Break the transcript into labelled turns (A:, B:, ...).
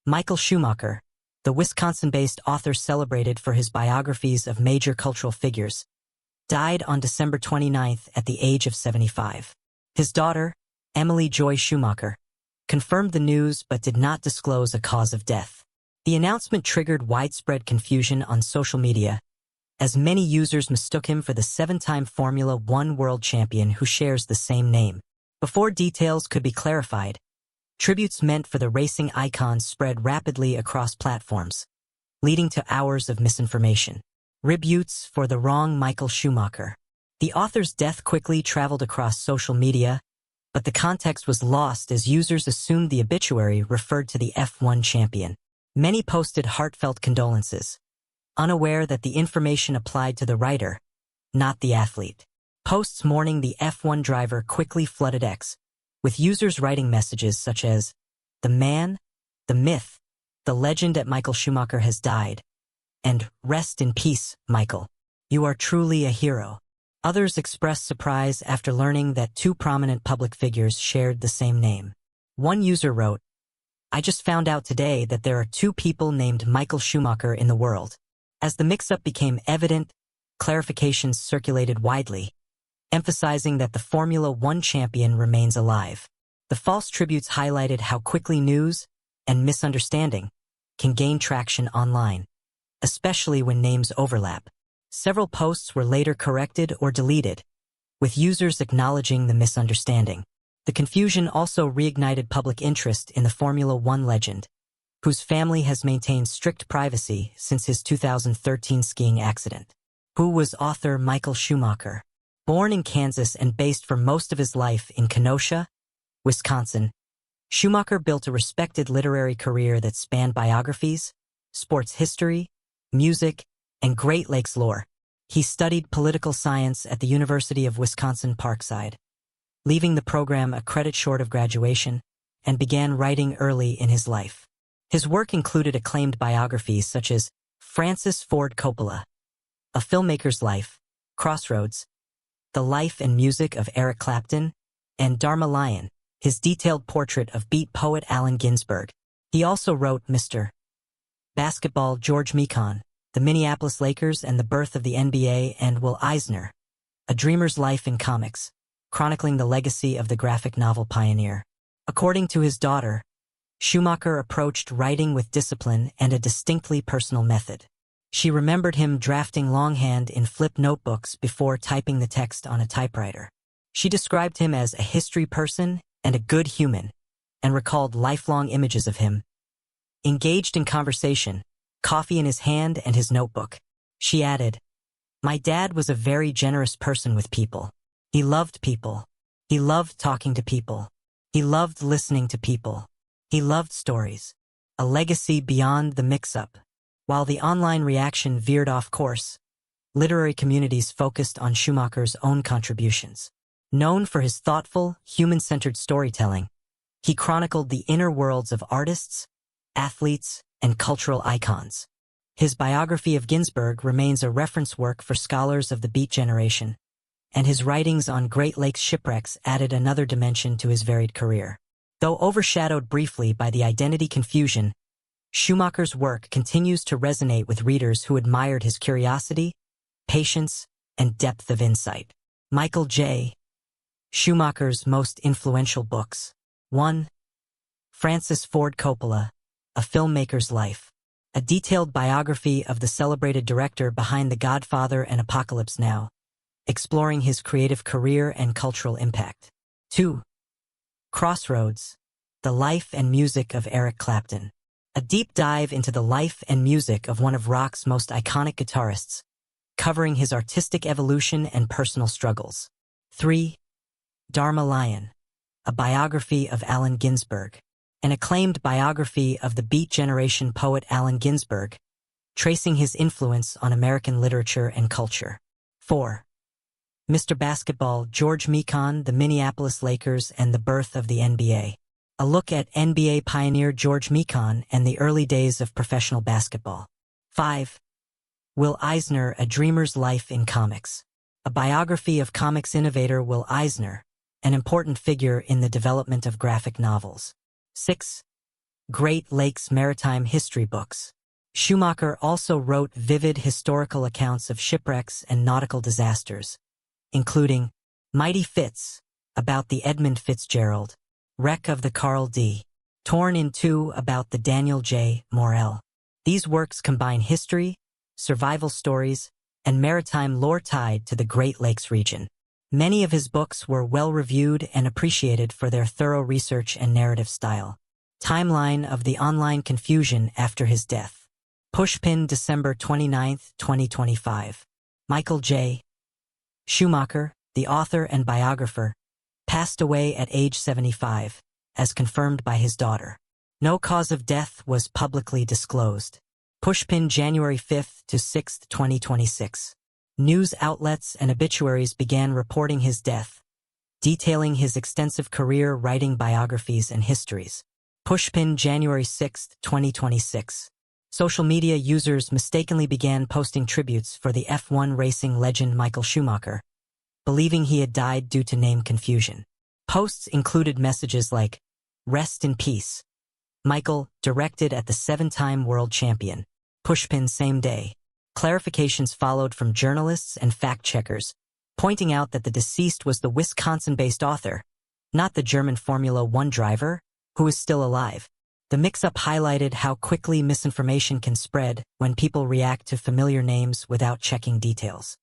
A: Michael Schumacher, the Wisconsin-based author celebrated for his biographies of major cultural figures, died on December 29th at the age of 75. His daughter, Emily Joy Schumacher, confirmed the news but did not disclose a cause of death. The announcement triggered widespread confusion on social media, as many users mistook him for the seven-time Formula One world champion who shares the same name. Before details could be clarified, tributes meant for the racing icon spread rapidly across platforms, leading to hours of misinformation. Tributes for the wrong Michael Schumacher. The author's death quickly traveled across social media, but the context was lost as users assumed the obituary referred to the F1 champion. Many posted heartfelt condolences, unaware that the information applied to the writer, not the athlete. Posts mourning the F1 driver quickly flooded X, with users writing messages such as, "The man, the myth, the legend at Michael Schumacher has died," and "Rest in peace, Michael. You are truly a hero." Others expressed surprise after learning that two prominent public figures shared the same name. One user wrote, "I just found out today that there are two people named Michael Schumacher in the world." As the mix-up became evident, clarifications circulated widely, emphasizing that the Formula One champion remains alive. The false tributes highlighted how quickly news and misunderstanding can gain traction online, especially when names overlap. Several posts were later corrected or deleted, with users acknowledging the misunderstanding. The confusion also reignited public interest in the Formula One legend, whose family has maintained strict privacy since his 2013 skiing accident. Who was author Michael Schumacher? Born in Kansas and based for most of his life in Kenosha, Wisconsin, Schumacher built a respected literary career that spanned biographies, sports history, music, and Great Lakes lore. He studied political science at the University of Wisconsin-Parkside, leaving the program a credit short of graduation, and began writing early in his life. His work included acclaimed biographies such as Francis Ford Coppola, A Filmmaker's Life, Crossroads, The Life and Music of Eric Clapton, and Dharma Lion, his detailed portrait of beat poet Allen Ginsberg. He also wrote Mr. Basketball George Mikan, The Minneapolis Lakers and the Birth of the NBA, and Will Eisner, A Dreamer's Life in Comics, chronicling the legacy of the graphic novel pioneer. According to his daughter, Schumacher approached writing with discipline and a distinctly personal method. She remembered him drafting longhand in flip notebooks before typing the text on a typewriter. She described him as a history person and a good human, and recalled lifelong images of him, engaged in conversation, coffee in his hand and his notebook. She added, "My dad was a very generous person with people. He loved people. He loved talking to people. He loved listening to people. He loved stories." A legacy beyond the mix-up. While the online reaction veered off course, literary communities focused on Schumacher's own contributions. Known for his thoughtful, human-centered storytelling, he chronicled the inner worlds of artists, athletes, and cultural icons. His biography of Ginsberg remains a reference work for scholars of the Beat generation, and his writings on Great Lakes shipwrecks added another dimension to his varied career. Though overshadowed briefly by the identity confusion, Schumacher's work continues to resonate with readers who admired his curiosity, patience, and depth of insight. Michael J. Schumacher's most influential books. 1. Francis Ford Coppola, A Filmmaker's Life. A detailed biography of the celebrated director behind The Godfather and Apocalypse Now, exploring his creative career and cultural impact. 2. Crossroads, The Life and Music of Eric Clapton. A deep dive into the life and music of one of rock's most iconic guitarists, covering his artistic evolution and personal struggles. 3. Dharma Lion, A Biography of Allen Ginsberg. An acclaimed biography of the Beat generation poet Allen Ginsberg, tracing his influence on American literature and culture. 4. Mr. Basketball George Mikan, The Minneapolis Lakers and the Birth of the NBA. A look at NBA pioneer George Mikan and the early days of professional basketball. 5. Will Eisner, A Dreamer's Life in Comics. A biography of comics innovator Will Eisner, an important figure in the development of graphic novels. 6. Great Lakes maritime history books. Schumacher also wrote vivid historical accounts of shipwrecks and nautical disasters, including Mighty Fitz, about the Edmund Fitzgerald, Wreck of the Carl D. Torn in Two, about the Daniel J. Morrell. These works combine history, survival stories, and maritime lore tied to the Great Lakes region. Many of his books were well-reviewed and appreciated for their thorough research and narrative style. Timeline of the online confusion after his death. Pushpin, December 29, 2025. Michael J. Schumacher, the author and biographer, passed away at age 75, as confirmed by his daughter. No cause of death was publicly disclosed. Pushpin, January 5 to 6, 2026. News outlets and obituaries began reporting his death, detailing his extensive career writing biographies and histories. Pushpin, January 6, 2026. Social media users mistakenly began posting tributes for the F1 racing legend Michael Schumacher, believing he had died due to name confusion. Posts included messages like, "Rest in peace, Michael, directed at the 7-time world champion." Pushpin, same day. Clarifications followed from journalists and fact-checkers, pointing out that the deceased was the Wisconsin-based author, not the German Formula One driver, who is still alive. The mix-up highlighted how quickly misinformation can spread when people react to familiar names without checking details.